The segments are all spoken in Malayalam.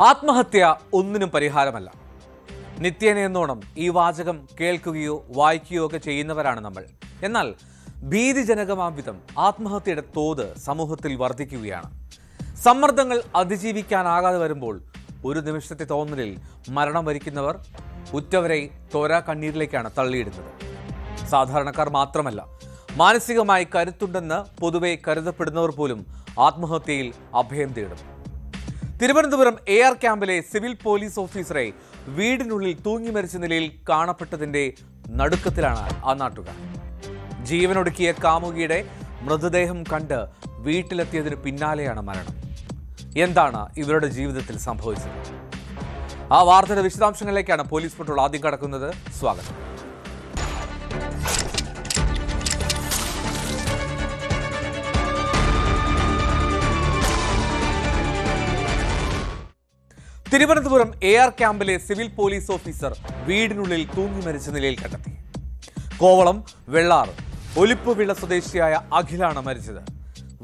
ആത്മഹത്യ ഒന്നിനും പരിഹാരമല്ല. നിത്യേനയെന്നോണം ഈ വാചകം കേൾക്കുകയോ വായിക്കുകയോ ഒക്കെ ചെയ്യുന്നവരാണ് നമ്മൾ. എന്നാൽ ഭീതിജനകമാം വിധം ആത്മഹത്യയുടെ തോത് സമൂഹത്തിൽ വർദ്ധിക്കുകയാണ്. സമ്മർദ്ദങ്ങൾ അതിജീവിക്കാനാകാതെ വരുമ്പോൾ ഒരു നിമിഷത്തെ തോന്നലിൽ മരണം വരിക്കുന്നവർ ഉറ്റവരെ തോരാ കണ്ണീരിലേക്കാണ് തള്ളിയിടുന്നത്. സാധാരണക്കാർ മാത്രമല്ല, മാനസികമായി കരുത്തുണ്ടെന്ന് പൊതുവെ കരുതപ്പെടുന്നവർ പോലും ആത്മഹത്യയിൽ അഭയം തേടും. തിരുവനന്തപുരം AR ക്യാമ്പിലെ സിവിൽ പോലീസ് ഓഫീസറെ വീടിനുള്ളിൽ തൂങ്ങി മരിച്ച നിലയിൽ കാണപ്പെട്ടതിന്റെ നടുക്കത്തിലാണ് ആ നാട്ടുകാർ. ജീവനൊടുക്കിയ കാമുകിയുടെ മൃതദേഹം കണ്ട് വീട്ടിലെത്തിയതിന് പിന്നാലെയാണ് മരണം. എന്താണ് ഇവരുടെ ജീവിതത്തിൽ സംഭവിച്ചത്? ആ വാർത്തയുടെ വിശദാംശങ്ങളിലേക്കാണ് പോലീസ് പട്രോൾ ആദ്യം കടക്കുന്നത്. സ്വാഗതം. തിരുവനന്തപുരം AR ക്യാമ്പിലെ സിവിൽ പോലീസ് ഓഫീസർ വീടിനുള്ളിൽ തൂങ്ങി മരിച്ച നിലയിൽ കണ്ടെത്തി. കോവളം വെള്ളാർ ഒലിപ്പുവിള സ്വദേശിയായ അഖിലാണ് മരിച്ചത്.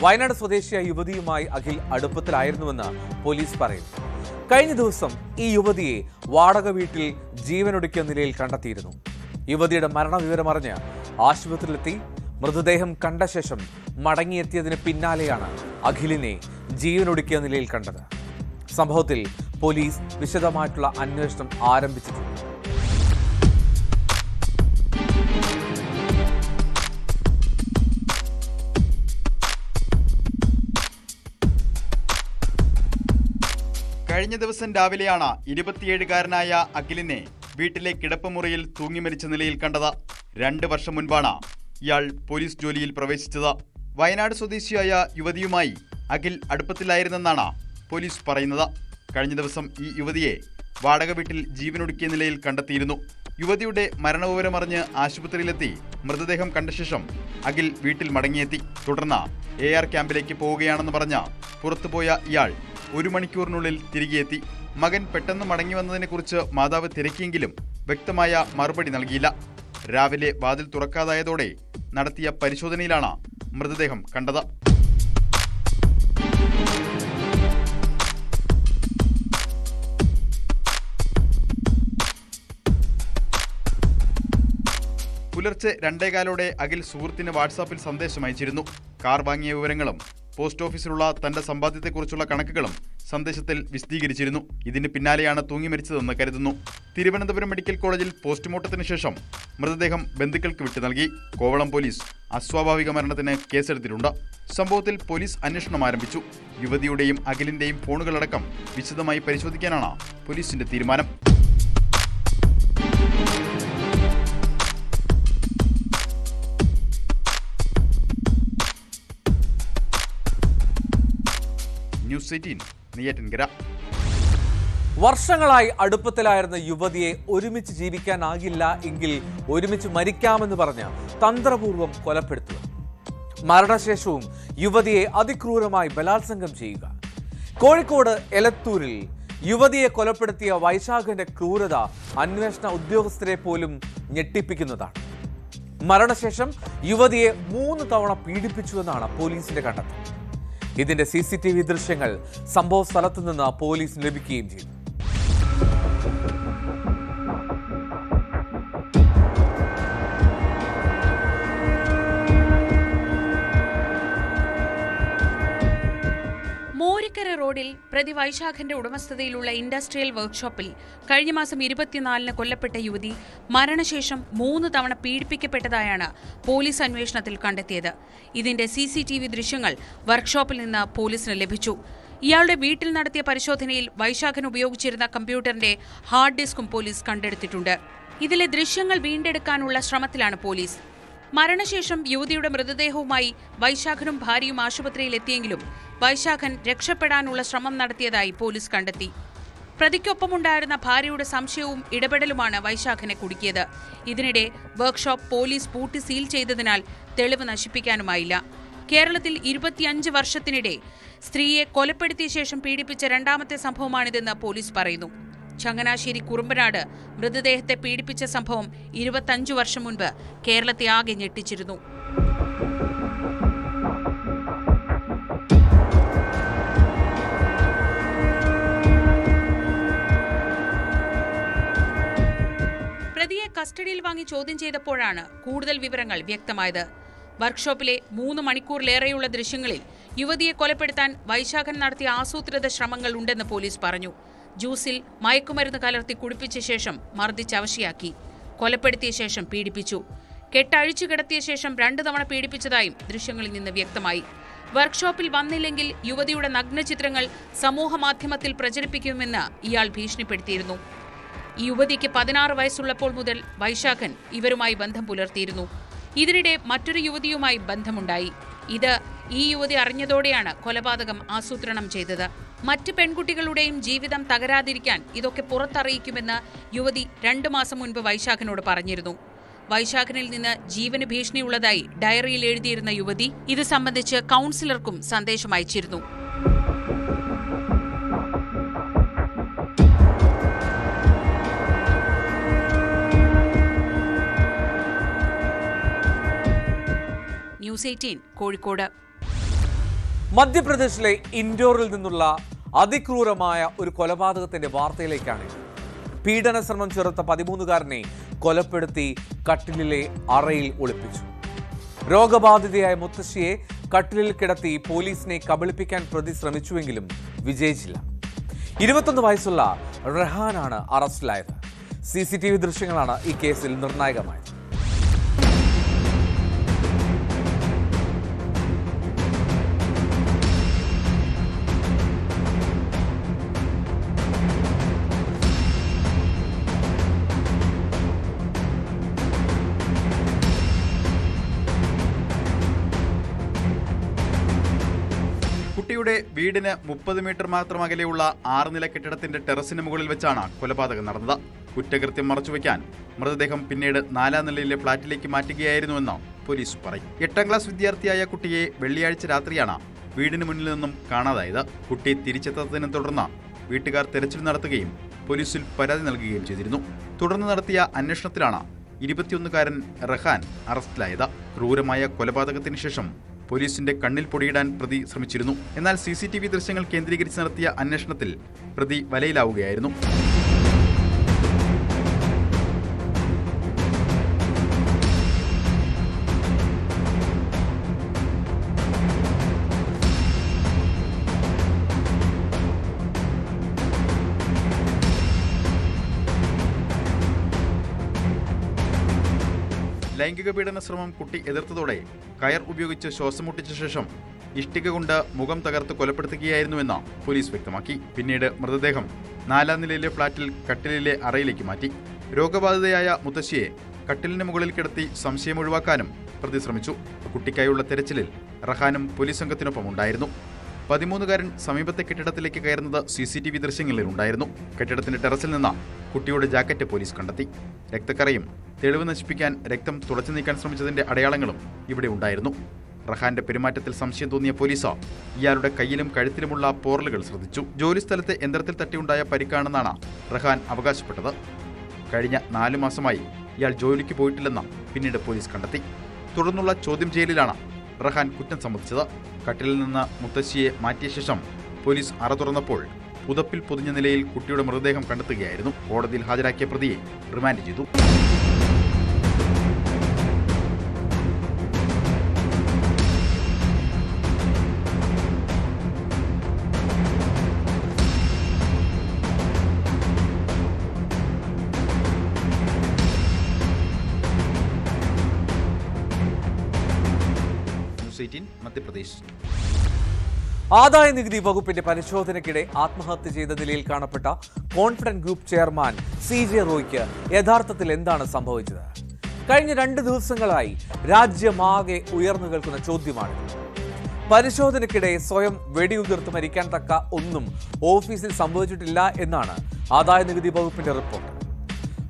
വയനാട് സ്വദേശിയായ യുവതിയുമായി അഖിൽ അടുപ്പത്തിലായിരുന്നുവെന്ന് പോലീസ് പറയുന്നു. കഴിഞ്ഞ ദിവസം ഈ യുവതിയെ വാടക വീട്ടിൽ ജീവനൊടുക്കിയ നിലയിൽ കണ്ടെത്തിയിരുന്നു. യുവതിയുടെ മരണവിവരമറിഞ്ഞ് ആശുപത്രിയിലെത്തി മൃതദേഹം കണ്ട ശേഷം മടങ്ങിയെത്തിയതിന് പിന്നാലെയാണ് അഖിലിനെ ജീവനൊടുക്കിയ നിലയിൽ കണ്ടത്. സംഭവത്തിൽ പോലീസ് വിശദമായിട്ടുള്ള അന്വേഷണം ആരംഭിച്ചിട്ടുണ്ട്. കഴിഞ്ഞ ദിവസം രാവിലെയാണ് 27-കാരനായ അഖിലിനെ വീട്ടിലെ കിടപ്പുമുറിയിൽ തൂങ്ങി മരിച്ച നിലയിൽ കണ്ടത്. 2 വർഷം മുൻപാണ് ഇയാൾ പോലീസ് ജോലിയിൽ പ്രവേശിച്ചത്. വയനാട് സ്വദേശിയായ യുവതിയുമായി അഖിൽ അടുപ്പത്തിലായിരുന്നെന്നാണ് പോലീസ് പറയുന്നത്. കഴിഞ്ഞ ദിവസം ഈ യുവതിയെ വാടക വീട്ടിൽ ജീവനൊടുക്കിയ നിലയിൽ കണ്ടെത്തിയിരുന്നു. യുവതിയുടെ മരണവിവരമറിഞ്ഞ് ആശുപത്രിയിലെത്തി മൃതദേഹം കണ്ട ശേഷം അഖിൽ വീട്ടിൽ മടങ്ങിയെത്തി. തുടർന്ന് AR ക്യാമ്പിലേക്ക് പോവുകയാണെന്ന് പറഞ്ഞ് പുറത്തുപോയ ഇയാൾ 1 മണിക്കൂറിനുള്ളിൽ തിരികെ എത്തി. മകൻ പെട്ടെന്ന് മടങ്ങി വന്നതിനെക്കുറിച്ച് മാതാവ് തിരക്കിയെങ്കിലും വ്യക്തമായ മറുപടി നൽകിയില്ല. രാവിലെ വാതിൽ തുറക്കാതായതോടെ നടത്തിയ പരിശോധനയിലാണ് മൃതദേഹം കണ്ടത്. പുലർച്ചെ 2:15 അഖിൽ സുഹൃത്തിന് വാട്സാപ്പിൽ സന്ദേശം അയച്ചിരുന്നു. കാർ വാങ്ങിയ വിവരങ്ങളും പോസ്റ്റ് ഓഫീസിലുള്ള തന്റെ സമ്പാദ്യത്തെക്കുറിച്ചുള്ള കണക്കുകളും സന്ദേശത്തിൽ വിശദീകരിച്ചിരുന്നു. ഇതിന് പിന്നാലെയാണ് തൂങ്ങി മരിച്ചതെന്ന് കരുതുന്നു. തിരുവനന്തപുരം മെഡിക്കൽ കോളേജിൽ പോസ്റ്റ്മോർട്ടത്തിന് ശേഷം മൃതദേഹം ബന്ധുക്കൾക്ക് വിട്ടു നൽകി. കോവളം പോലീസ് അസ്വാഭാവിക മരണത്തിന് കേസെടുത്തിട്ടുണ്ട്. സംഭവത്തിൽ പോലീസ് അന്വേഷണം ആരംഭിച്ചു. യുവതിയുടെയും അഖിലിന്റെയും ഫോണുകളടക്കം വിശദമായി പരിശോധിക്കാനാണ് പോലീസിന്റെ തീരുമാനം. ന്യൂസ് 18 നെയ്യാറ്റിൻകര. വർഷങ്ങളായി അടുപ്പത്തിലായിരുന്ന യുവതിയെ ഒരുമിച്ച് ജീവിക്കാനാകില്ല എങ്കിൽ ഒരുമിച്ച് മരിക്കാമെന്ന് പറഞ്ഞ് തന്ത്രപൂർവ്വം കൊലപ്പെടുത്തുക, മരണശേഷവും യുവതിയെ അതിക്രൂരമായി ബലാത്സംഗം ചെയ്യുക. കോഴിക്കോട് എലത്തൂരിൽ യുവതിയെ കൊലപ്പെടുത്തിയ വൈശാഖന്റെ ക്രൂരത അന്വേഷണ ഉദ്യോഗസ്ഥരെ പോലും ഞെട്ടിപ്പിക്കുന്നതാണ്. മരണശേഷം യുവതിയെ 3 തവണ പീഡിപ്പിച്ചുവെന്നാണ് പോലീസിന്റെ കണ്ടെത്തൽ. ഇതിന്റെ CCTV ദൃശ്യങ്ങൾ സംഭവ സ്ഥലത്തു നിന്ന് പോലീസിന് ലഭിക്കുകയും ചെയ്തു. മോരിക്കര റോഡിൽ പ്രതി വൈശാഖന്റെ ഉടമസ്ഥതയിലുള്ള ഇൻഡസ്ട്രിയൽ വർക്ക്ഷോപ്പിൽ കഴിഞ്ഞ മാസം 24-ന് കൊല്ലപ്പെട്ട യുവതി മരണശേഷം 3 തവണ പീഡിപ്പിക്കപ്പെട്ടതായാണ് പോലീസ് അന്വേഷണത്തിൽ കണ്ടെത്തിയത്. ഇതിന്റെ CCTV ദൃശ്യങ്ങൾ വർക്ക്ഷോപ്പിൽ നിന്ന് പോലീസിന് ലഭിച്ചു. ഇയാളുടെ വീട്ടിൽ നടത്തിയ പരിശോധനയിൽ വൈശാഖൻ ഉപയോഗിച്ചിരുന്ന കമ്പ്യൂട്ടറിന്റെ ഹാർഡ് ഡിസ്കും പോലീസ് കണ്ടെടുത്തിട്ടുണ്ട്. ഇതിലെ ദൃശ്യങ്ങൾ വീണ്ടെടുക്കാനുള്ള ശ്രമത്തിലാണ് പോലീസ്. മരണശേഷം യുവതിയുടെ മൃതദേഹവുമായി വൈശാഖനും ഭാര്യയും ആശുപത്രിയിൽ എത്തിയെങ്കിലും വൈശാഖൻ രക്ഷപ്പെടാനുള്ള ശ്രമം നടത്തിയതായി പോലീസ് കണ്ടെത്തി. പ്രതിക്കൊപ്പമുണ്ടായിരുന്ന ഭാര്യയുടെ സംശയവും ഇടപെടലുമാണ് വൈശാഖനെ കുടുക്കിയത്. ഇതിനിടെ വർക്ക്ഷോപ്പ് പോലീസ് പൂട്ടി സീൽ ചെയ്തതിനാൽ തെളിവ് നശിപ്പിക്കാനുമായില്ല. കേരളത്തിൽ 25 വർഷത്തിനിടെ സ്ത്രീയെ കൊലപ്പെടുത്തിയ ശേഷം പീഡിപ്പിച്ച 2ാമത്തെ സംഭവമാണിതെന്ന് പോലീസ് പറയുന്നു. ചങ്ങനാശ്ശേരി കുറുമ്പനാട് മൃതദേഹത്തെ പീഡിപ്പിച്ച സംഭവം 25 വർഷം മുൻപ് കേരളത്തെ ആകെ ഞെട്ടിച്ചിരുന്നു. കസ്റ്റഡിയിൽ വാങ്ങി ചോദ്യം ചെയ്തപ്പോഴാണ് കൂടുതൽ വിവരങ്ങൾ വ്യക്തമായത്. വർക്ക്ഷോപ്പിലെ 3 മണിക്കൂറിലേറെയുള്ള ദൃശ്യങ്ങളിൽ യുവതിയെ കൊലപ്പെടുത്താൻ വൈശാഖൻ നടത്തിയ ആസൂത്രിത ശ്രമങ്ങൾ ഉണ്ടെന്ന് പോലീസ് പറഞ്ഞു. ജ്യൂസിൽ മയക്കുമരുന്ന് കലർത്തി കുടിപ്പിച്ച ശേഷം മർദ്ദിച്ച് അവശയാക്കി. കൊലപ്പെടുത്തിയ ശേഷം പീഡിപ്പിച്ചു. കെട്ടഴിച്ചു കിടത്തിയ ശേഷം 2 തവണ പീഡിപ്പിച്ചതായും ദൃശ്യങ്ങളിൽ നിന്ന് വ്യക്തമായി. വർക്ക്ഷോപ്പിൽ വന്നില്ലെങ്കിൽ യുവതിയുടെ നഗ്നചിത്രങ്ങൾ സമൂഹമാധ്യമത്തിൽ പ്രചരിപ്പിക്കുമെന്ന് ഇയാൾ ഭീഷണിപ്പെടുത്തിയിരുന്നു. ഈ യുവതിക്ക് 16 വയസ്സുള്ളപ്പോൾ മുതൽ വൈശാഖൻ ഇവരുമായി ബന്ധം പുലർത്തിയിരുന്നു. ഇതിനിടെ മറ്റൊരു യുവതിയുമായി ബന്ധമുണ്ടായി. ഇത് ഈ യുവതി അറിഞ്ഞതോടെയാണ് കൊലപാതകം ആസൂത്രണം ചെയ്തത്. മറ്റ് പെൺകുട്ടികളുടെയും ജീവിതം തകരാതിരിക്കാൻ ഇതൊക്കെ പുറത്തറിയിക്കുമെന്ന് യുവതി 2 മാസം മുൻപ് വൈശാഖനോട് പറഞ്ഞിരുന്നു. വൈശാഖനിൽ നിന്ന് ജീവന് ഭീഷണിയുള്ളതായി ഡയറിയിൽ എഴുതിയിരുന്ന യുവതി ഇത് സംബന്ധിച്ച് കൗൺസിലർക്കും സന്ദേശം അയച്ചിരുന്നു. ന്യൂസ് 18 കോഴിക്കോട്. മധ്യപ്രദേശിലെ ഇൻഡോറിൽ നിന്നുള്ള അതിക്രൂരമായ ഒരു കൊലപാതകത്തിന്റെ വാർത്തയിലേക്കാണ്. പീഡന ശ്രമം ചെറുത്ത 13-കാരനെ കൊലപ്പെടുത്തി കട്ടിലിലെ അറയിൽ ഒളിപ്പിച്ചു. രോഗബാധിതയായ മുത്തശ്ശിയെ കട്ടിലിൽ കിടത്തി പോലീസിനെ കബളിപ്പിക്കാൻ പ്രതി ശ്രമിച്ചുവെങ്കിലും വിജയിച്ചില്ല. 21 വയസ്സുള്ള റഹാനാണ് അറസ്റ്റിലായത്. CCTV ദൃശ്യങ്ങളാണ് ഈ കേസിൽ നിർണായകമായത്. കുട്ടിയുടെ വീടിന് 30 മീറ്റർ മാത്രം അകലെയുള്ള 6 നില കെട്ടിടത്തിന്റെ ടെറസിന് മുകളിൽ വെച്ചാണ് കൊലപാതകം നടന്നത്. കുറ്റകൃത്യം മറച്ചുവെക്കാൻ മൃതദേഹം പിന്നീട് 4ാം നിലയിലെ ഫ്ളാറ്റിലേക്ക് മാറ്റുകയായിരുന്നുവെന്ന് പോലീസ് പറയും. 8ാം ക്ലാസ് വിദ്യാർത്ഥിയായ കുട്ടിയെ വെള്ളിയാഴ്ച രാത്രിയാണ് വീടിന് മുന്നിൽ നിന്നും കാണാതായത്. കുട്ടി തിരിച്ചെത്താത്തതിനെ തുടർന്ന് വീട്ടുകാർ തെരച്ചിൽ നടത്തുകയും പോലീസിൽ പരാതി നൽകുകയും ചെയ്തിരുന്നു. തുടർന്ന് നടത്തിയ അന്വേഷണത്തിലാണ് 21-കാരൻ റഹാൻ അറസ്റ്റിലായത്. ക്രൂരമായ കൊലപാതകത്തിന് ശേഷം പോലീസിന്റെ കണ്ണിൽ പൊടിയിടാൻ പ്രതി ശ്രമിച്ചിരുന്നു. എന്നാൽ CCTV ദൃശ്യങ്ങൾ കേന്ദ്രീകരിച്ച് നടത്തിയ അന്വേഷണത്തിൽ പ്രതി വലയിലാവുകയായിരുന്നു. ലൈംഗിക പീഡന ശ്രമം കുട്ടി എതിർത്തതോടെ കയർ ഉപയോഗിച്ച് ശ്വാസം മുട്ടിച്ച ശേഷം ഇഷ്ടിക കൊണ്ട് മുഖം തകർത്ത് കൊലപ്പെടുത്തുകയായിരുന്നുവെന്ന് പോലീസ് വ്യക്തമാക്കി. പിന്നീട് മൃതദേഹം 4ാം നിലയിലെ ഫ്ളാറ്റിൽ കട്ടിലിലെ അറയിലേക്ക് മാറ്റി. രോഗബാധിതയായ മുത്തശ്ശിയെ കട്ടിലിന് മുകളിൽ കിടത്തി സംശയം ഒഴിവാക്കാനും പ്രതി ശ്രമിച്ചു. കുട്ടിക്കായുള്ള തെരച്ചിലിൽ റഹാനും പോലീസ് സംഘത്തിനൊപ്പം ഉണ്ടായിരുന്നു. 13-കാരൻ സമീപത്തെ കെട്ടിടത്തിലേക്ക് കയറുന്നത് CCTV ദൃശ്യങ്ങളിലുണ്ടായിരുന്നു. കെട്ടിടത്തിന്റെ ടെറസിൽ നിന്ന് കുട്ടിയുടെ ജാക്കറ്റ് പോലീസ് കണ്ടെത്തി. രക്തക്കറയും തെളിവ് നശിപ്പിക്കാൻ രക്തം തുടച്ചു നീക്കാൻ ശ്രമിച്ചതിന്റെ അടയാളങ്ങളും ഇവിടെ ഉണ്ടായിരുന്നു. റഹാന്റെ പെരുമാറ്റത്തിൽ സംശയം തോന്നിയ പോലീസ് ഇയാളുടെ കയ്യിലും കഴുത്തിലുമുള്ള പോറലുകൾ ശ്രദ്ധിച്ചു. ജോലിസ്ഥലത്തെ യന്ത്രത്തിൽ തട്ടിയുണ്ടായ പരിക്കാണെന്നാണ് റഹാൻ അവകാശപ്പെട്ടത്. കഴിഞ്ഞ 4 മാസമായി ഇയാൾ ജോലിക്ക് പോയിട്ടില്ലെന്ന് പിന്നീട് പോലീസ് കണ്ടെത്തി. തുടർന്നുള്ള ചോദ്യം ചെയ്യലിലാണ് റഹാൻ കുറ്റം സമ്മതിച്ചത്. കട്ടിലിൽ നിന്ന് മുത്തശ്ശിയെ മാറ്റിയ ശേഷം പോലീസ് അറ തുറന്നപ്പോൾ പുതപ്പിൽ പൊതിഞ്ഞ നിലയിൽ കുട്ടിയുടെ മൃതദേഹം കണ്ടെത്തുകയായിരുന്നു. കോടതിയിൽ ഹാജരാക്കിയ പ്രതിയെ റിമാൻഡ് ചെയ്തു. മധ്യപ്രദേശ്. ആദായ നികുതി വകുപ്പിന്റെ പരിശോധനയ്ക്കിടെ ആത്മഹത്യ ചെയ്ത നിലയിൽ കാണപ്പെട്ട കോൺഫിഡന്റ് ഗ്രൂപ്പ് ചെയർമാൻ CJ റോയ്ക്ക് യഥാർത്ഥത്തിൽ എന്താണ് സംഭവിച്ചത്? കഴിഞ്ഞ 2 ദിവസങ്ങളായി രാജ്യമാകെ ഉയർന്നു കേൾക്കുന്ന ചോദ്യമാണ്. പരിശോധനയ്ക്കിടെ സ്വയം വെടിയുതിർത്ത് മരിക്കാൻ തക്ക ഒന്നും ഓഫീസിൽ സംഭവിച്ചിട്ടില്ല എന്നാണ് ആദായ നികുതി വകുപ്പിന്റെ റിപ്പോർട്ട്.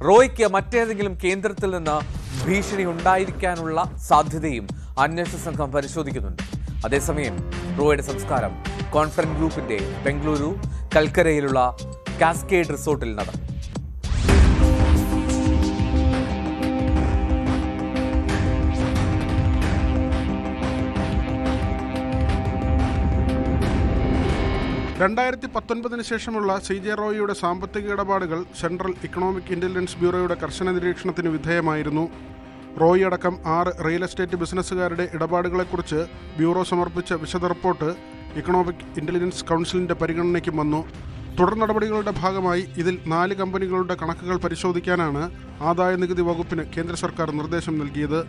റോയ്ക്ക് മറ്റേതെങ്കിലും കേന്ദ്രത്തിൽ നിന്ന് ഭീഷണി ഉണ്ടായിരിക്കാനുള്ള സാധ്യതയും അന്വേഷണ സംഘം പരിശോധിക്കുന്നുണ്ട്. അതേസമയം റോയുടെ സംസ്കാരം കോൺഫിഡന്റ് ഗ്രൂപ്പിന്റെ ബംഗളൂരു കൽക്കരയിലുള്ള കാസ്കേഡ് റിസോർട്ടിൽ നടന്നു. 2019 ശേഷമുള്ള CJ റോയിയുടെ സാമ്പത്തിക ഇടപാടുകൾ സെൻട്രൽ ഇക്കണോമിക് ഇന്റലിജൻസ് ബ്യൂറോയുടെ കർശന നിരീക്ഷണത്തിന് വിധേയമായിരുന്നു. റോയി അടക്കം 6 റിയൽ എസ്റ്റേറ്റ് ബിസിനസ്സുകാരുടെ ഇടപാടുകളെക്കുറിച്ച് ബ്യൂറോ സമർപ്പിച്ച വിശദ റിപ്പോർട്ട് ഇക്കണോമിക് ഇന്റലിജൻസ് കൗൺസിലിന്റെ പരിഗണനയ്ക്കും വന്നു. തുടർ നടപടികളുടെ ഭാഗമായി ഇതിൽ 4 കമ്പനികളുടെ കണക്കുകൾ പരിശോധിക്കാനാണ് ആദായനികുതി വകുപ്പിന് കേന്ദ്ര സർക്കാർ നിർദ്ദേശം നൽകിയത്.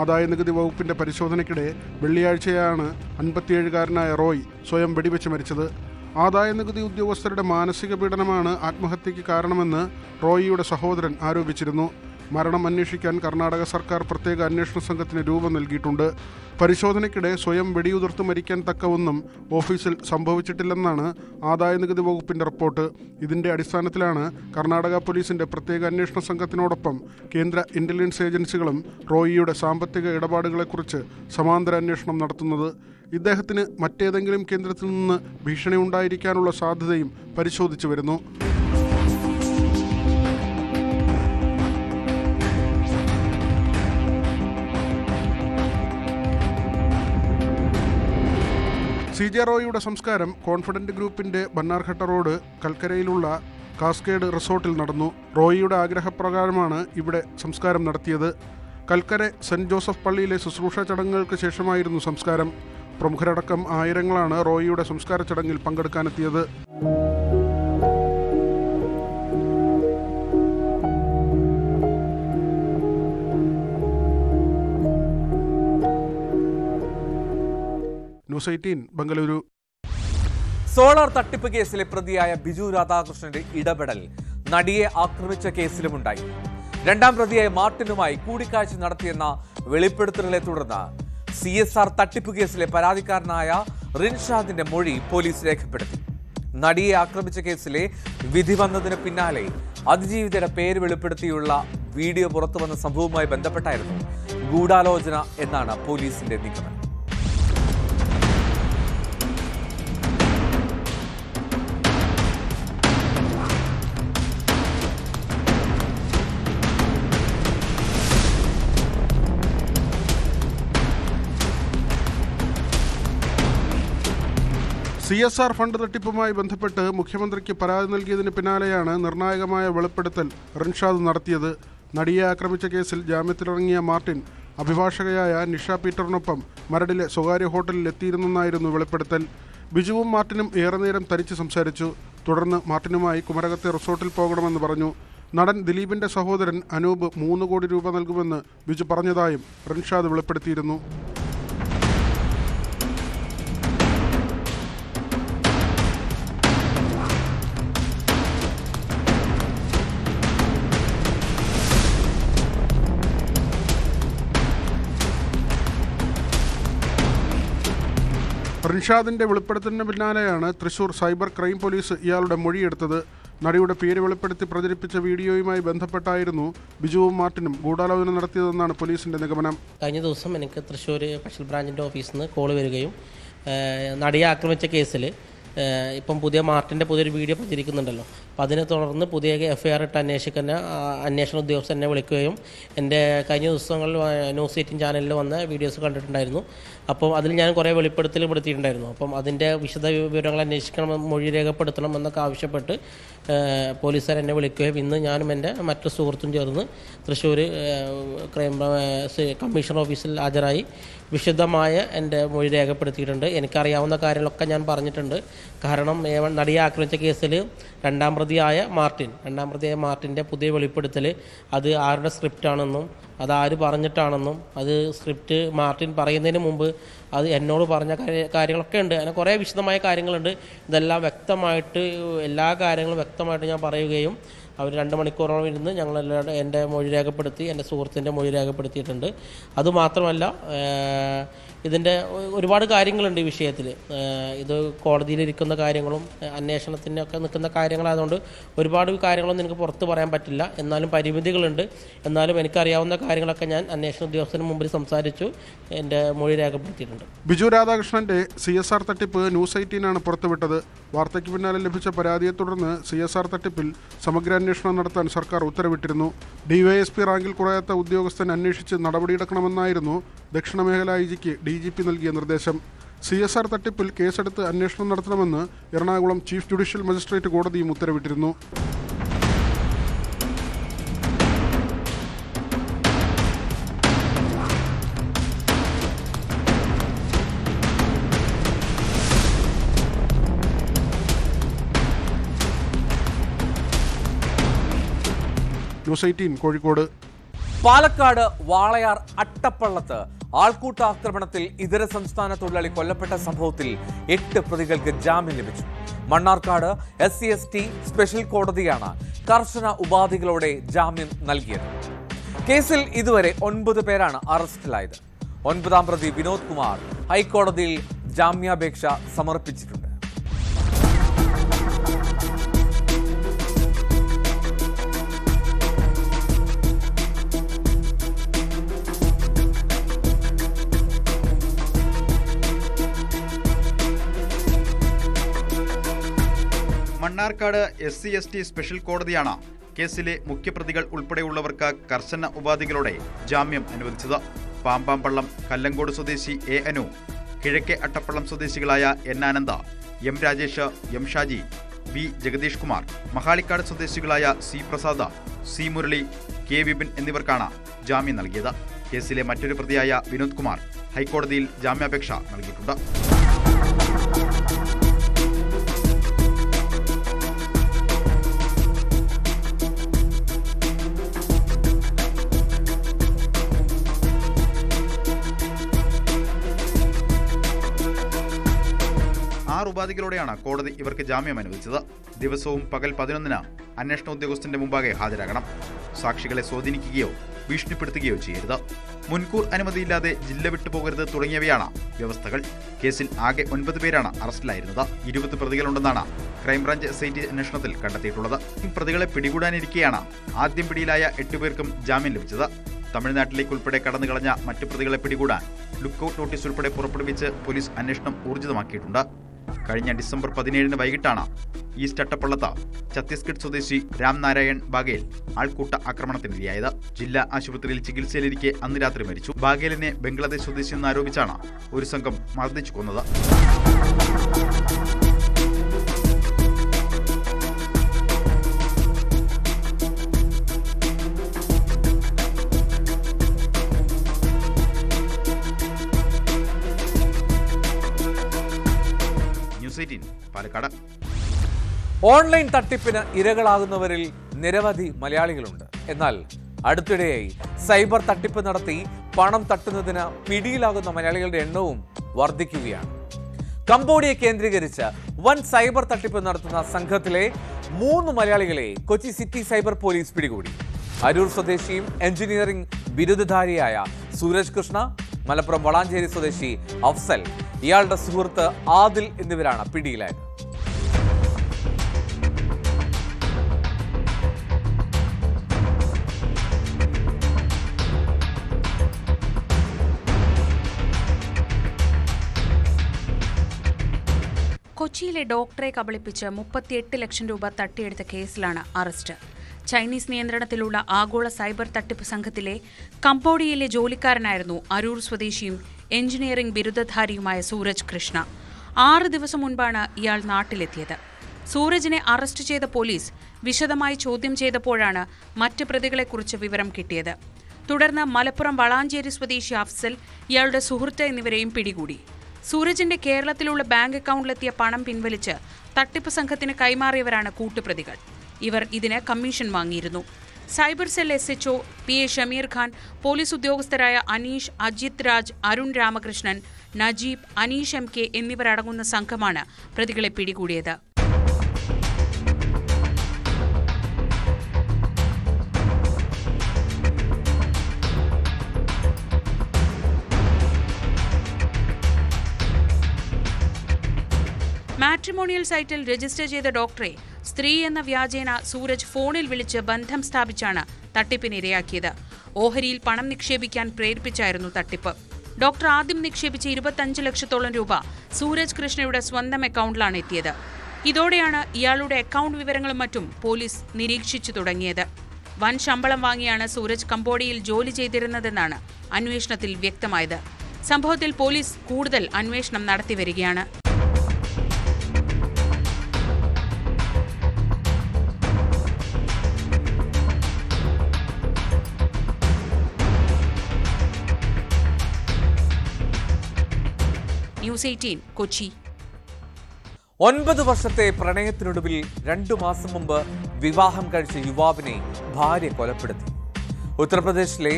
ആദായനികുതി വകുപ്പിന്റെ പരിശോധനയ്ക്കിടെ വെള്ളിയാഴ്ചയാണ് 57-കാരനായ റോയ് സ്വയം വെടിവെച്ച് മരിച്ചത്. ആദായനികുതി ഉദ്യോഗസ്ഥരുടെ മാനസിക പീഡനമാണ് ആത്മഹത്യയ്ക്ക് കാരണമെന്ന് റോയിയുടെ സഹോദരൻ ആരോപിച്ചിരുന്നു. മരണം അന്വേഷിക്കാൻ കർണാടക സർക്കാർ പ്രത്യേക അന്വേഷണ സംഘത്തിന് രൂപം നൽകിയിട്ടുണ്ട്. പരിശോധനയ്ക്കിടെ സ്വയം വെടിയുതിർത്ത് മരിക്കാൻ തക്ക ഒന്നും ഓഫീസിൽ സംഭവിച്ചിട്ടില്ലെന്നാണ് ആദായനികുതി വകുപ്പിന്റെ റിപ്പോർട്ട്. ഇതിന്റെ അടിസ്ഥാനത്തിലാണ് കർണാടക പോലീസിന്റെ പ്രത്യേക അന്വേഷണ സംഘത്തിനോടൊപ്പം കേന്ദ്ര ഇന്റലിജൻസ് ഏജൻസികളും റോയിയുടെ സാമ്പത്തിക ഇടപാടുകളെക്കുറിച്ച് സമാന്തര അന്വേഷണം നടത്തുന്നത്. ഇദ്ദേഹത്തിന് മറ്റേതെങ്കിലും കേന്ദ്രത്തിൽ നിന്ന് ഭീഷണി ഉണ്ടായിരിക്കാനുള്ള സാധ്യതയും പരിശോധിച്ചു വരുന്നു. CJ റോയിയുടെ സംസ്കാരം കോൺഫിഡന്റ് ഗ്രൂപ്പിന്റെ ബന്നാർഘട്ട റോഡ് കൽക്കരയിലുള്ള കാസ്കേഡ് റിസോർട്ടിൽ നടന്നു. റോയിയുടെ ആഗ്രഹപ്രകാരമാണ് ഇവിടെ സംസ്കാരം നടത്തിയത്. കൽക്കര സെന്റ് ജോസഫ് പള്ളിയിലെ ശുശ്രൂഷ ചടങ്ങുകൾക്ക് ശേഷമായിരുന്നു സംസ്കാരം. പ്രമുഖരടക്കം ആയിരങ്ങളാണ് റോയിയുടെ സംസ്കാര ചടങ്ങിൽ പങ്കെടുക്കാനെത്തിയത്. ന്യൂസ് 18 ബംഗളൂരു. സോളാർ തട്ടിപ്പ് കേസിലെ പ്രതിയായ ബിജു രാധാകൃഷ്ണന്റെ ഇടപെടൽ നടിയെ ആക്രമിച്ച കേസിലുമുണ്ടായി. 2ാം പ്രതിയായ മാർട്ടിനുമായി കൂടിക്കാഴ്ച നടത്തിയെന്ന വെളിപ്പെടുത്തലുകളെ തുടർന്ന് CSR തട്ടിപ്പ് കേസിലെ പരാതിക്കാരനായ റിൻഷാദിന്റെ മൊഴി പോലീസ് രേഖപ്പെടുത്തി. നടിയെ ആക്രമിച്ച കേസിലെ വിധി വന്നതിന് പിന്നാലെ അതിജീവിതയുടെ പേര് വെളിപ്പെടുത്തിയുള്ള വീഡിയോ പുറത്തുവന്ന സംഭവവുമായി ബന്ധപ്പെട്ടായിരുന്നു ഗൂഢാലോചന എന്നാണ് പോലീസിന്റെ നിഗമനം. CSR ഫണ്ട് തട്ടിപ്പുമായി ബന്ധപ്പെട്ട് മുഖ്യമന്ത്രിക്ക് പരാതി നൽകിയതിന് പിന്നാലെയാണ് നിർണായകമായ വെളിപ്പെടുത്തൽ റിൻഷാദ് നടത്തിയത്. നടിയെ ആക്രമിച്ച കേസിൽ ജാമ്യത്തിലിറങ്ങിയ മാർട്ടിൻ അഭിഭാഷകയായ നിഷ പീറ്ററിനൊപ്പം മരടിലെ സ്വകാര്യ ഹോട്ടലിൽ എത്തിയിരുന്നെന്നായിരുന്നു വെളിപ്പെടുത്തൽ. ബിജുവും മാർട്ടിനും ഏറെ നേരം തരിച്ച് സംസാരിച്ചു. തുടർന്ന് മാർട്ടിനുമായി കുമരകത്തെ റിസോർട്ടിൽ പോകണമെന്ന് പറഞ്ഞു. നടൻ ദിലീപിന്റെ സഹോദരൻ അനൂപ് 3 കോടി രൂപ നൽകുമെന്ന് ബിജു പറഞ്ഞതായും റിൻഷാദ് വെളിപ്പെടുത്തിയിരുന്നു. റിൻഷാദിന്റെ വെളിപ്പെടുത്തലിന് പിന്നാലെയാണ് തൃശൂർ സൈബർ ക്രൈം പോലീസ് ഇയാളുടെ മൊഴിയെടുത്തത്. നടിയുടെ പേര് വെളിപ്പെടുത്തി പ്രചരിപ്പിച്ച വീഡിയോയുമായി ബന്ധപ്പെട്ടായിരുന്നു ബിജുവും മാർട്ടിനും ഗൂഢാലോചന നടത്തിയതെന്നാണ് പോലീസിന്റെ നിഗമനം. കഴിഞ്ഞ ദിവസം എനിക്ക് തൃശ്ശൂർ സ്പെഷ്യൽ ബ്രാഞ്ചിൻ്റെ ഓഫീസിൽ നിന്ന് കോൾ വരികയും നടിയെ ആക്രമിച്ച കേസിൽ ഇപ്പം മാർട്ടിൻ്റെ പുതിയൊരു വീഡിയോ പ്രചരിക്കുന്നുണ്ടല്ലോ, അപ്പോൾ അതിനെ തുടർന്ന് പുതിയ FIR ഇട്ട് അന്വേഷിക്കുന്ന അന്വേഷണ ഉദ്യോഗസ്ഥൻ എന്നെ വിളിക്കുകയും എൻ്റെ കഴിഞ്ഞ ദിവസങ്ങളിൽ ന്യൂസ് 18 ചാനലിൽ വന്ന വീഡിയോസ് കണ്ടിട്ടുണ്ടായിരുന്നു. അപ്പം അതിൽ ഞാൻ കുറേ വെളിപ്പെടുത്തിയിട്ടുണ്ടായിരുന്നു. അപ്പം അതിൻ്റെ വിശദ വിവരങ്ങൾ അന്വേഷിക്കണം, മൊഴി രേഖപ്പെടുത്തണം എന്നൊക്കെ ആവശ്യപ്പെട്ട് പോലീസുകാർ എന്നെ വിളിക്കുകയും ഇന്ന് ഞാനും എൻ്റെ മറ്റു സുഹൃത്തും ചേർന്ന് തൃശ്ശൂർ ക്രൈം കമ്മീഷണർ ഓഫീസിൽ ഹാജരായി വിശദമായ എൻ്റെ മൊഴി രേഖപ്പെടുത്തിയിട്ടുണ്ട്. എനിക്കറിയാവുന്ന കാര്യങ്ങളൊക്കെ ഞാൻ പറഞ്ഞിട്ടുണ്ട്. കാരണം നടിയെ ആക്രമിച്ച കേസിൽ 2ാം പ്രതിയായ മാർട്ടിൻ്റെ പുതിയ വെളിപ്പെടുത്തൽ അത് ആരുടെ സ്ക്രിപ്റ്റാണെന്നും അതാര് പറഞ്ഞിട്ടാണെന്നും അത് സ്ക്രിപ്റ്റ് മാർട്ടിൻ പറയുന്നതിന് മുമ്പ് അത് എന്നോട് പറഞ്ഞ കാര്യങ്ങളൊക്കെ ഉണ്ട്. അങ്ങനെ കുറേ വിശദമായ കാര്യങ്ങളുണ്ട്. ഇതെല്ലാം വ്യക്തമായിട്ട് എല്ലാ കാര്യങ്ങളും വ്യക്തമായിട്ട് ഞാൻ പറയുകയും അവർ 2 മണിക്കൂറോളം ഇരുന്ന് ഞങ്ങളെല്ലാവരും എൻ്റെ മൊഴി രേഖപ്പെടുത്തി, എൻ്റെ സുഹൃത്തിൻ്റെ മൊഴി രേഖപ്പെടുത്തിയിട്ടുണ്ട്. അതുമാത്രമല്ല ഇതിൻ്റെ ഒരുപാട് കാര്യങ്ങളുണ്ട് ഈ വിഷയത്തിൽ. ഇത് കോടതിയിലിരിക്കുന്ന കാര്യങ്ങളും അന്വേഷണത്തിനൊക്കെ നിൽക്കുന്ന കാര്യങ്ങളായതുകൊണ്ട് ഒരുപാട് കാര്യങ്ങളൊന്നും എനിക്ക് പുറത്ത് പറയാൻ പറ്റില്ല. എന്നാലും പരിമിതികളുണ്ട്. എന്നാലും എനിക്കറിയാവുന്ന കാര്യങ്ങളൊക്കെ ഞാൻ അന്വേഷണ ഉദ്യോഗസ്ഥന് മുമ്പിൽ സംസാരിച്ചു, എൻ്റെ മൊഴി രേഖപ്പെടുത്തിയിട്ടുണ്ട്. ബിജു രാധാകൃഷ്ണന്റെ CSR തട്ടിപ്പ് ന്യൂസ് 18 ആണ് പുറത്തുവിട്ടത്. വാർത്തയ്ക്ക് പിന്നാലെ ലഭിച്ച പരാതിയെ തുടർന്ന് CSR തട്ടിപ്പിൽ സമഗ്രാന്വേഷണം നടത്താൻ സർക്കാർ ഉത്തരവിട്ടിരുന്നു. DYSP റാങ്കിൽ കുറയാത്ത ഉദ്യോഗസ്ഥൻ അന്വേഷിച്ച് നടപടിയെടുക്കണമെന്നായിരുന്നു ദക്ഷിണ മേഖലാ IGക്ക് DGP നൽകിയ നിർദ്ദേശം. CSR തട്ടിപ്പിൽ കേസെടുത്ത് അന്വേഷണം നടത്തണമെന്ന് എറണാകുളം ചീഫ് ജുഡീഷ്യൽ മജിസ്ട്രേറ്റ് കോടതിയും ഉത്തരവിട്ടിരുന്നു. ന്യൂസ് 18 കോഴിക്കോട്. പാലക്കാട് വാളയാർ അട്ടപ്പള്ളത്ത് ആൾക്കൂട്ടാക്രമണത്തിൽ ഇതര സംസ്ഥാന തൊഴിലാളി കൊല്ലപ്പെട്ട സംഭവത്തിൽ 8 പ്രതികൾക്ക് ജാമ്യം ലഭിച്ചു. മണ്ണാർക്കാട് SC/ST സ്പെഷ്യൽ കോടതിയാണ് കർശന ഉപാധികളോടെ ജാമ്യം നൽകിയത്. കേസിൽ ഇതുവരെ 9 പേരാണ് അറസ്റ്റിലായത്. 9ാം പ്രതി വിനോദ് കുമാർ ഹൈക്കോടതിയിൽ ജാമ്യാപേക്ഷ സമർപ്പിച്ചിട്ടുണ്ട്. മണ്ണാർക്കാട് SC/ST സ്പെഷ്യൽ കോടതിയാണ് കേസിലെ മുഖ്യപ്രതികൾ ഉൾപ്പെടെയുള്ളവർക്ക് കർശന ഉപാധികളോടെ ജാമ്യം അനുവദിച്ചത്. പാമ്പാമ്പള്ളം കല്ലങ്കോട് സ്വദേശി A. അനു, കിഴക്കേ അട്ടപ്പള്ളം സ്വദേശികളായ N. ആനന്ദ, M. Rajesh, M. Shaji, B. Jagdish Kumar, മഹാളിക്കാട് സ്വദേശികളായ C. Prasad, C. Murali, K. Vipin എന്നിവർക്കാണ് ജാമ്യം നൽകിയത്. കേസിലെ മറ്റൊരു പ്രതിയായ വിനോദ് കുമാർ ഹൈക്കോടതിയിൽ ജാമ്യാപേക്ഷ നൽകിയിട്ടുണ്ട്. ഉപാധികളോടെയാണ് കോടതി ഇവർക്ക് ജാമ്യം അനുവദിച്ചത്. ദിവസവും പകൽ 11-ന് അന്വേഷണ ഉദ്യോഗസ്ഥന്റെ മുമ്പാകെ ഹാജരാകണം. സാക്ഷികളെ സ്വാധീനിക്കുകയോ ഭീഷണിപ്പെടുത്തുകയോ ചെയ്യരുത്. മുൻകൂർ അനുമതിയില്ലാതെ ജില്ല വിട്ടുപോകരുത് തുടങ്ങിയവയാണ് വ്യവസ്ഥകൾ. കേസിൽ ആകെ 9 പേരാണ് അറസ്റ്റിലായിരുന്നത്. 20 പ്രതികളുണ്ടെന്നാണ് ക്രൈംബ്രാഞ്ച് SIT അന്വേഷണത്തിൽ കണ്ടെത്തിയിട്ടുള്ളത്. പ്രതികളെ പിടികൂടാനിരിക്കെയാണ് ആദ്യം പിടിയിലായ 8 പേർക്കും ജാമ്യം ലഭിച്ചത്. തമിഴ്നാട്ടിലേക്ക് ഉൾപ്പെടെ കടന്നുകളഞ്ഞ മറ്റു പ്രതികളെ പിടികൂടാൻ ലുക്കൌട്ട് നോട്ടീസ് ഉൾപ്പെടെ പുറപ്പെടുവിച്ച് പോലീസ് അന്വേഷണം ഊർജിതമാക്കിയിട്ടുണ്ട്. കഴിഞ്ഞ ഡിസംബർ 17-ന് വൈകിട്ടാണ് ഈസ്റ്റ് അട്ടപ്പള്ളത്ത് ഛത്തീസ്ഗഡ് സ്വദേശി രാം നാരായൺ ബാഗേൽ ആൾക്കൂട്ട ആക്രമണത്തിനിരയായത്. ജില്ലാ ആശുപത്രിയിൽ ചികിത്സയിലിരിക്കെ അന്ന് രാത്രി മരിച്ചു. ബാഗേലിനെ ബംഗ്ലാദേശ് സ്വദേശിയെന്ന് ആരോപിച്ചാണ് ഒരു സംഘം മർദ്ദിച്ചു കൊന്നത്. പാലക്കാട്. ഓൺലൈൻ തട്ടിപ്പിന് ഇരകളാകുന്നവരിൽ നിരവധി മലയാളികളുണ്ട്. എന്നാൽ അടുത്തിടെയായി സൈബർ തട്ടിപ്പ് നടത്തി പണം തട്ടുന്നതിന് പിടിയിലാകുന്ന മലയാളികളുടെ എണ്ണവും വർദ്ധിക്കുകയാണ്. കംബോഡിയ കേന്ദ്രീകരിച്ച് വൻ സൈബർ തട്ടിപ്പ് നടത്തുന്ന സംഘത്തിലെ 3 മലയാളികളെ കൊച്ചി സിറ്റി സൈബർ പോലീസ് പിടികൂടി. അരൂർ സ്വദേശിയും എഞ്ചിനീയറിംഗ് ബിരുദധാരിയായ സൂരജ് കൃഷ്ണ, മലപ്പുറം വളാഞ്ചേരി സ്വദേശി അഫ്സൽ, ഇയാളുടെ സുഹൃത്ത് ആദിൽ എന്നിവരാണ് പിടിയിലായത്. കൊച്ചിയിലെ ഡോക്ടറെ കബളിപ്പിച്ച് 38 ലക്ഷം രൂപ തട്ടിയെടുത്ത കേസിലാണ് അറസ്റ്റ്. ചൈനീസ് നിയന്ത്രണത്തിലുള്ള ആഗോള സൈബർ തട്ടിപ്പ് സംഘത്തിലെ കംബോഡിയയിലെ ജോലിക്കാരനായിരുന്നു അരൂർ സ്വദേശിയും എഞ്ചിനീയറിംഗ് ബിരുദധാരിയുമായ സൂരജ് കൃഷ്ണ. 6 ദിവസം മുൻപാണ് ഇയാൾ നാട്ടിലെത്തിയത്. സൂരജിനെ അറസ്റ്റ് ചെയ്ത പോലീസ് വിശദമായി ചോദ്യം ചെയ്തപ്പോഴാണ് മറ്റ് പ്രതികളെക്കുറിച്ച് വിവരം കിട്ടിയത്. തുടർന്ന് മലപ്പുറം വളാഞ്ചേരി സ്വദേശി അഫ്സൽ, ഇയാളുടെ സുഹൃത്ത് എന്നിവരെയും പിടികൂടി. സൂരജിന്റെ കേരളത്തിലുള്ള ബാങ്ക് അക്കൗണ്ടിലെത്തിയ പണം പിൻവലിച്ച് തട്ടിപ്പ് സംഘത്തിന് കൈമാറിയവരാണ് കൂട്ടുപ്രതികൾ. ഇവർ ഇതിന് കമ്മീഷൻ വാങ്ങിയിരുന്നു. Cyber cell SHO PA Shameer Khan, police ഉദ്യോഗസ്ഥരായ അനീഷ്, അജിത് രാജ്, അരുൺ രാമകൃഷ്ണൻ, നജീബ്, അനീഷ് MK എന്നിവരടങ്ങുന്ന സംഘമാണ് പ്രതികളെ പിടികൂടിയത്. മാട്രിമോണിയൽ സൈറ്റിൽ രജിസ്റ്റർ ചെയ്ത ഡോക്ടറെ സ്ത്രീ എന്ന വ്യാജേന സൂരജ് ഫോണിൽ വിളിച്ച് ബന്ധം സ്ഥാപിച്ചാണ് തട്ടിപ്പിനിരയാക്കിയത്. ഓഹരിയിൽ പണം നിക്ഷേപിക്കാൻ പ്രേരിപ്പിച്ചായിരുന്നു തട്ടിപ്പ്. ഡോക്ടർ ആദ്യം നിക്ഷേപിച്ച 25 ലക്ഷത്തോളം രൂപ സൂരജ് കൃഷ്ണയുടെ സ്വന്തം അക്കൗണ്ടിലാണ് എത്തിയത്. ഇതോടെയാണ് ഇയാളുടെ അക്കൗണ്ട് വിവരങ്ങളും മറ്റും പോലീസ് നിരീക്ഷിച്ചു തുടങ്ങിയത്. വൻ ശമ്പളം വാങ്ങിയാണ് സൂരജ് കംബോഡിയയിൽ ജോലി ചെയ്തിരുന്നതെന്നാണ് അന്വേഷണത്തിൽ വ്യക്തമായത്. സംഭവത്തിൽ പോലീസ് കൂടുതൽ അന്വേഷണം നടത്തിവരികയാണ്. ന്യൂസ് 18 കൊച്ചി. 9 വർഷത്തെ പ്രണയത്തിനൊടുവിൽ 2 മാസം മുമ്പ് വിവാഹം കഴിച്ച യുവാവിനെ ഭാര്യ കൊലപ്പെടുത്തി. ഉത്തർപ്രദേശിലെ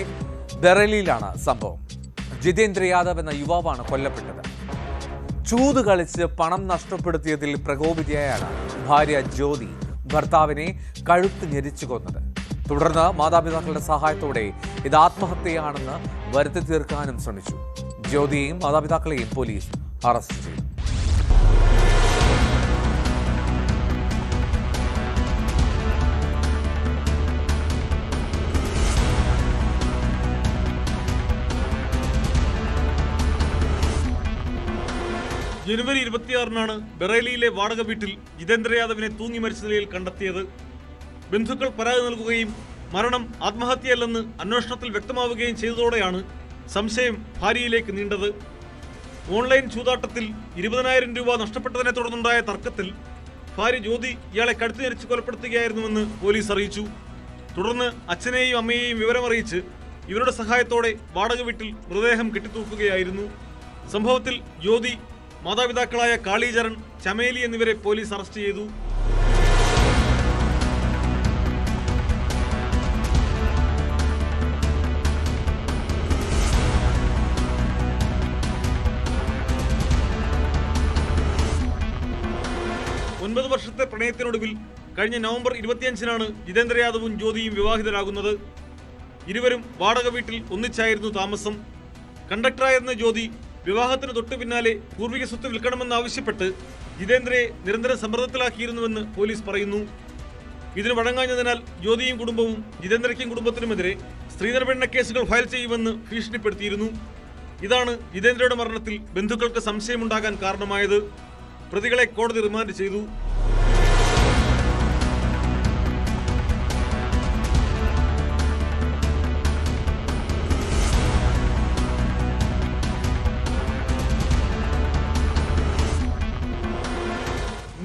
ബറേലിയിലാണ് സംഭവം. ജിതേന്ദ്ര യാദവ് എന്ന യുവാവാണ് കൊല്ലപ്പെട്ടത്. ചൂത് കളിച്ച് പണം നഷ്ടപ്പെടുത്തിയതിൽ പ്രകോപിതയായാണ് ഭാര്യ ജ്യോതി ഭർത്താവിനെ കഴുത്ത് ഞെരിച്ചു കൊന്നത്. തുടർന്ന് മാതാപിതാക്കളുടെ സഹായത്തോടെ ഇത് ആത്മഹത്യയാണെന്ന് വരുത്തി തീർക്കാനും ശ്രമിച്ചു. ജ്യോതിയെയും മാതാപിതാക്കളെയും പോലീസ് അറസ്റ്റ് ചെയ്തു. ജനുവരി 26-നാണ് ബറേലിയിലെ വാടക വീട്ടിൽ ജിതേന്ദ്ര യാദവിനെ തൂങ്ങി മരിച്ച നിലയിൽ കണ്ടെത്തിയത്. ബന്ധുക്കൾ പരാതി നൽകുകയും മരണം ആത്മഹത്യയല്ലെന്ന് അന്വേഷണത്തിൽ വ്യക്തമാവുകയും ചെയ്തതോടെയാണ് സംശയം ഭാര്യയിലേക്ക് നീണ്ടത്. ഓൺലൈൻ ചൂതാട്ടത്തിൽ 20,000 രൂപ നഷ്ടപ്പെട്ടതിനെ തുടർന്നുണ്ടായ തർക്കത്തിൽ ഭാര്യ ജ്യോതി ഇയാളെ കഴുത്ത് ഞെരിച്ച് കൊലപ്പെടുത്തുകയായിരുന്നുവെന്ന് പോലീസ് അറിയിച്ചു. തുടർന്ന് അച്ഛനെയും അമ്മയെയും വിവരമറിയിച്ച് ഇവരുടെ സഹായത്തോടെ വാടക വീട്ടിൽ മൃതദേഹം കെട്ടിത്തൂക്കുകയായിരുന്നു. സംഭവത്തിൽ ജ്യോതി, മാതാപിതാക്കളായ കാളിചരൺ, ചമേലി എന്നിവരെ പോലീസ് അറസ്റ്റ് ചെയ്തു. ഒൻപത് വർഷത്തെ പ്രണയത്തിനൊടുവിൽ കഴിഞ്ഞ നവംബർ 25-നാണ് ജിതേന്ദ്ര യാദവും ജ്യോതിയും വിവാഹിതരാകുന്നത്. ഇരുവരും വാടക വീട്ടിൽ ഒന്നിച്ചായിരുന്നു താമസം. കണ്ടക്ടറായിരുന്ന ജ്യോതി വിവാഹത്തിന് തൊട്ടു പിന്നാലെ പൂർവിക സ്വത്ത് വിൽക്കണമെന്നാവശ്യപ്പെട്ട് ജിതേന്ദ്രയെ നിരന്തരം സമ്മർദ്ദത്തിലാക്കിയിരുന്നുവെന്ന് പോലീസ് പറയുന്നു. ഇതിന് വഴങ്ങാഞ്ഞതിനാൽ ജ്യോതിയും കുടുംബവും ജിതേന്ദ്രയ്ക്കും കുടുംബത്തിനുമെതിരെ സ്ത്രീധനപീഡന കേസുകൾ ഫയൽ ചെയ്യുമെന്ന് ഭീഷണിപ്പെടുത്തിയിരുന്നു. ഇതാണ് ജിതേന്ദ്രയുടെ മരണത്തിൽ ബന്ധുക്കൾക്ക് സംശയമുണ്ടാകാൻ കാരണമായത്. പ്രതികളെ കോടതി റിമാൻഡ് ചെയ്തു.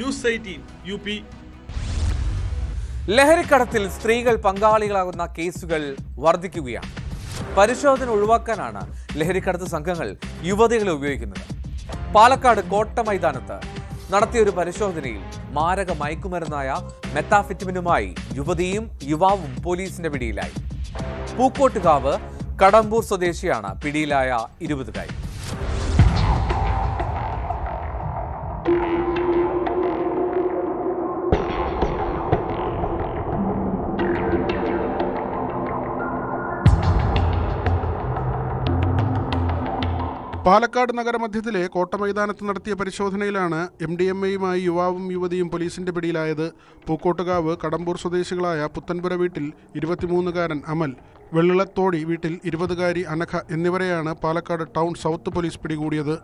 News 18 UP. ലഹരിക്കടത്തിൽ സ്ത്രീകൾ പങ്കാളികളാകുന്ന കേസുകൾ വർദ്ധിക്കുകയാണ്. പരിശോധന ഒഴിവാക്കാനാണ് ലഹരിക്കടത്ത് സംഘങ്ങൾ യുവതികളെ ഉപയോഗിക്കുന്നത്. പാലക്കാട് കോട്ട മൈതാനത്ത് നടത്തിയൊരു പരിശോധനയിൽ മാരക മയക്കുമരുന്നായ മെത്താഫെറ്റമിനുമായി യുവതിയും യുവാവും പോലീസിന്റെ പിടിയിലായി. പൂക്കോട്ടുകാവ് കടമ്പൂർ സ്വദേശിയാണ് പിടിയിലായ 20-കാരി. പാലക്കാട് നഗരമധ്യത്തിലെ കോട്ടമൈതാനത്ത് നടത്തിയ പരിശോധനയിലാണ് MDMAയുമായി യുവാവും യുവതിയും പോലീസിന്റെ പിടിയിലായത്. പൂക്കോട്ടുകാവ് കടമ്പൂർ സ്വദേശികളായ പുത്തൻപുര വീട്ടിൽ 23-കാരൻ അമൽ, വെള്ളിളത്തോടി വീട്ടിൽ 20-കാരി അനഘ എന്നിവരെയാണ് പാലക്കാട് ടൗൺ സൗത്ത് പോലീസ് പിടികൂടിയത്.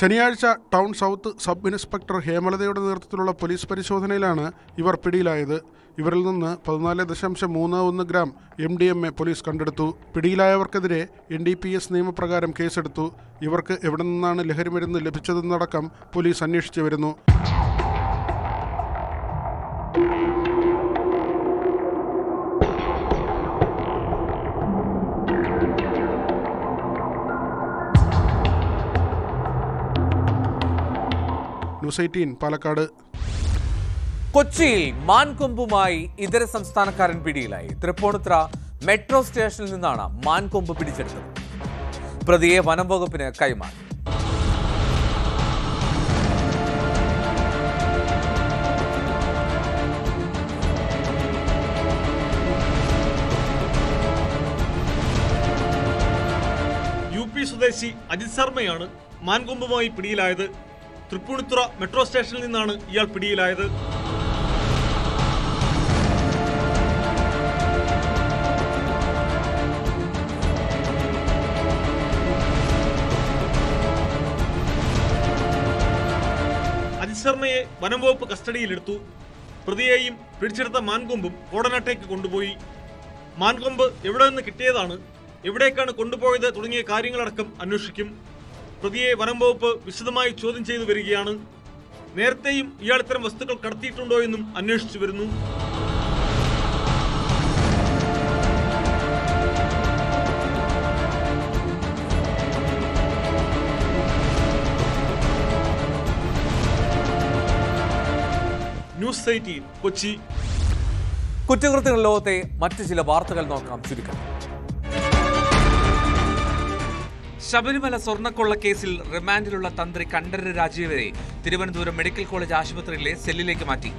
ശനിയാഴ്ച ടൗൺ സൗത്ത് സബ് ഇൻസ്പെക്ടർ ഹേമലതയുടെ നേതൃത്വത്തിലുള്ള പോലീസ് പരിശോധനയിലാണ് ഇവർ പിടിയിലായത്. ഇവരിൽ നിന്ന് 14.31 ഗ്രാം MDMA പോലീസ് കണ്ടെടുത്തു. പിടിയിലായവർക്കെതിരെ NDPS നിയമപ്രകാരം കേസെടുത്തു. ഇവർക്ക് എവിടെ നിന്നാണ് ലഹരിമരുന്ന് ലഭിച്ചതെന്നടക്കം പോലീസ് അന്വേഷിച്ചു വരുന്നു. ന്യൂസ് 18 പാലക്കാട്. കൊച്ചിയിൽ മാൻകൊമ്പുമായി ഇതര സംസ്ഥാനക്കാരൻ പിടിയിലായി. തൃപ്പൂണിത്തുറ മെട്രോ സ്റ്റേഷനിൽ നിന്നാണ് മാൻകൊമ്പ് പിടിച്ചെടുത്തത്. പ്രതിയെ വനം വകുപ്പിന് കൈമാറി. UP സ്വദേശി അജിത് ശർമ്മയാണ് മാൻകൊമ്പുമായി പിടിയിലായത്. തൃപ്പൂണിത്തുറ മെട്രോ സ്റ്റേഷനിൽ നിന്നാണ് ഇയാൾ പിടിയിലായത്. ശർമ്മയെ വനംവകുപ്പ് കസ്റ്റഡിയിലെടുത്തു. പ്രതിയെയും പിടിച്ചെടുത്ത മാൻകൊമ്പും കോടനാട്ടേക്ക് കൊണ്ടുപോയി. മാൻകൊമ്പ് എവിടെ നിന്ന് കിട്ടിയതാണ്, എവിടേക്കാണ് കൊണ്ടുപോയത് തുടങ്ങിയ കാര്യങ്ങളടക്കം അന്വേഷിക്കും. പ്രതിയെ വനംവകുപ്പ് വിശദമായി ചോദ്യം ചെയ്തു വരികയാണ്. നേരത്തെയും ഇയാൾ ഇത്തരം വസ്തുക്കൾ കടത്തിയിട്ടുണ്ടോ എന്നും അന്വേഷിച്ചു വരുന്നു. ന്യൂസ് 18 കൊച്ചി. കുറ്റകൃത്യങ്ങൾ ലോകത്തെ മറ്റു ചില വാർത്തകൾ നോക്കാം ചുരുക്കം. ശബരിമല സ്വർണ്ണക്കൊള്ള കേസിൽ റിമാൻഡിലുള്ള തന്ത്രി കണ്ഠരര് രാജീവരെ തിരുവനന്തപുരം മെഡിക്കൽ കോളേജ് ആശുപത്രിയിലെ സെല്ലിലേക്ക് മാറ്റി.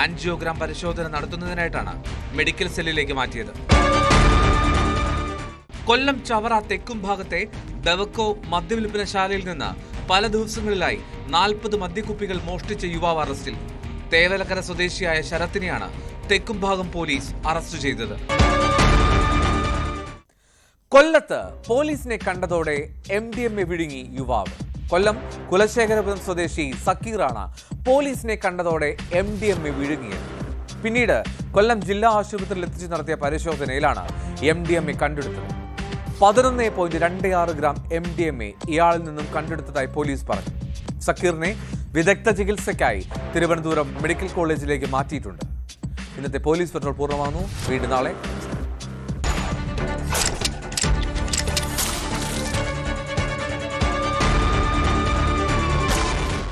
ആൻജിയോഗ്രാം പരിശോധന നടത്തുന്നതിനായിട്ടാണ് മെഡിക്കൽ സെല്ലിലേക്ക് മാറ്റിയത്. കൊല്ലം ചവറ തെക്കും ഭാഗത്തെ ബെവക്കോ മദ്യവിൽപ്പനശാലയിൽ നിന്ന് പല ദിവസങ്ങളിലായി 40 മദ്യക്കുപ്പികൾ മോഷ്ടിച്ച യുവാവ് അറസ്റ്റിൽ. തേവലക്കര സ്വദേശിയായ ശരത്തിനെയാണ് തെക്കുംഭാഗം പോലീസ് അറസ്റ്റ് ചെയ്തത്. കൊല്ലത്ത് പോലീസിനെ കണ്ടതോടെ MDMA വിഴുങ്ങി യുവാവ്. കൊല്ലം കുലശേഖരപുരം സ്വദേശി സക്കീറാണ് പോലീസിനെ കണ്ടതോടെ MDMA വിഴുങ്ങിയത്. പിന്നീട് കൊല്ലം ജില്ലാ ആശുപത്രിയിൽ എത്തിച്ച് നടത്തിയ പരിശോധനയിലാണ് MDMA കണ്ടെടുത്തത്. 11.26 ഗ്രാം MDMA ഇയാളിൽ നിന്നും കണ്ടെടുത്തതായി പോലീസ് പറഞ്ഞു. സക്കീറിനെ വിദഗ്ധ ചികിത്സയ്ക്കായി തിരുവനന്തപുരം മെഡിക്കൽ കോളേജിലേക്ക് മാറ്റിയിട്ടുണ്ട്. ഇന്നത്തെ പോലീസ് പെട്രോൾ പൂർണ്ണമാകുന്നു. വീണ്ടും നാളെ